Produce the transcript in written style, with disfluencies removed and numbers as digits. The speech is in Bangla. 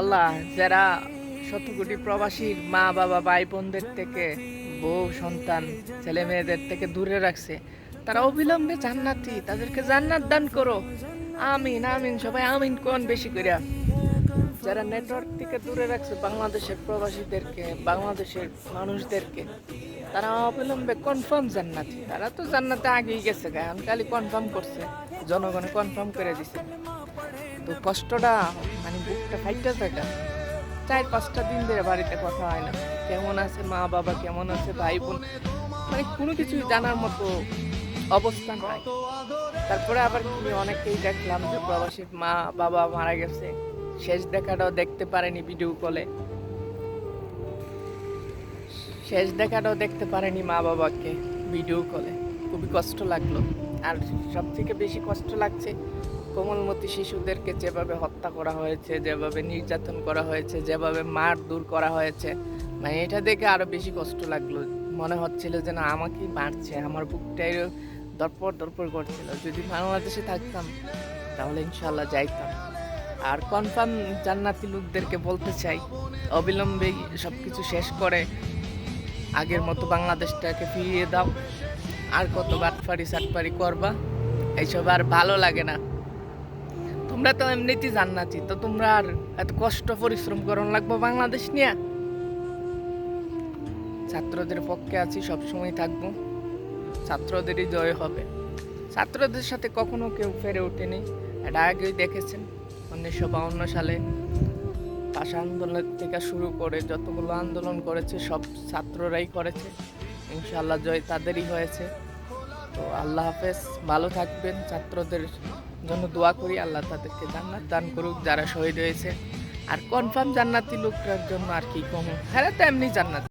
আল্লাহ যারা শত কোটি প্রবাসীর মা বাবা ভাই বোনদের থেকে বউ সন্তান ছেলে মেয়েদের থেকে দূরে রাখছে, তারা অবিলম্বে জান্নাতি, তাদেরকে জান্নাত দান করো। আমিন আমিন, সবাই আমিন কোন বেশি করিয়া। যারা নেটওয়ার্ক থেকে দূরে রাখছে বাংলাদেশের প্রবাসীদেরকে, বাংলাদেশের মানুষদেরকে, তারা অবিলম্বে কনফার্ম জান্নাতি। তারা তো জান্নাতে আগেই গেছে, এখন খালি কনফার্ম করছে, জনগণে কনফার্ম করে দিছে। তো কষ্টটা মানে বুকটা ফাইটা থাকা, 4-5টা দিন ধরে বাড়িতে কথা হয় না। কেমন আছে মা বাবা, কেমন আছে ভাই বোন, মানে কোনো কিছুই জানার মতো অবস্থা নাই। তারপরে আবার কি অনেকেই দেখলাম যে প্রবাসীর মা বাবা মারা গেছে, শেষ দেখাটাও দেখতে পারেনি ভিডিও কলে, শেষ দেখাটাও দেখতে পারেনি মা বাবাকে ভিডিও কলে। খুবই কষ্ট লাগলো। আর সব থেকে বেশি কষ্ট লাগছে কোমলমতি শিশুদেরকে যেভাবে হত্যা করা হয়েছে, যেভাবে নির্যাতন করা হয়েছে, যেভাবে মারধর করা হয়েছে, মানে এটা দেখে আরো বেশি কষ্ট লাগলো। মনে হচ্ছিল যে না, আমাকেই মারছে, আমার বুকটাই দরপর দরপর করছিল। যদি বাংলাদেশে থাকতাম তাহলে ইনশাল্লাহ যাইতাম। আর কনফার্ম জান্নাতি লোকদেরকে বলতে চাই, অবিলম্বে সবকিছু শেষ করে আগের মতো বাংলাদেশটাকে ফিরিয়ে দাও। আর কত বাটফারি সাটফারি করবা, এইসব আর ভালো লাগে না। তোমরা তো এমনিতেই জান্নাতি, তো তোমরা আর এত কষ্ট পরিশ্রম করন লাগবো বাংলাদেশ নিয়ে? ছাত্রদের পক্ষে আছি, সবসময় থাকবো। ছাত্রদেরই জয় হবে। ছাত্রদের সাথে কখনো কেউ ফেরে ওঠেনি, এটা আগেই দেখেছেন। 1952 সালে ভাষা আন্দোলন থেকে শুরু করে যতগুলো আন্দোলন করেছে সব ছাত্ররাই করেছে। ইনশাআল্লাহ জয় তাদেরই হয়েছে। তো আল্লাহ হাফেজ, ভালো থাকবেন। ছাত্রদের জন্য দোয়া করি, আল্লাহ তাদেরকে জান্নাত দান করুক যারা শহীদ হয়েছে। আর কনফার্ম জান্নাতি লোকটার জন্য আর কি কম, হ্যাঁ তো এমনি জান্নাত।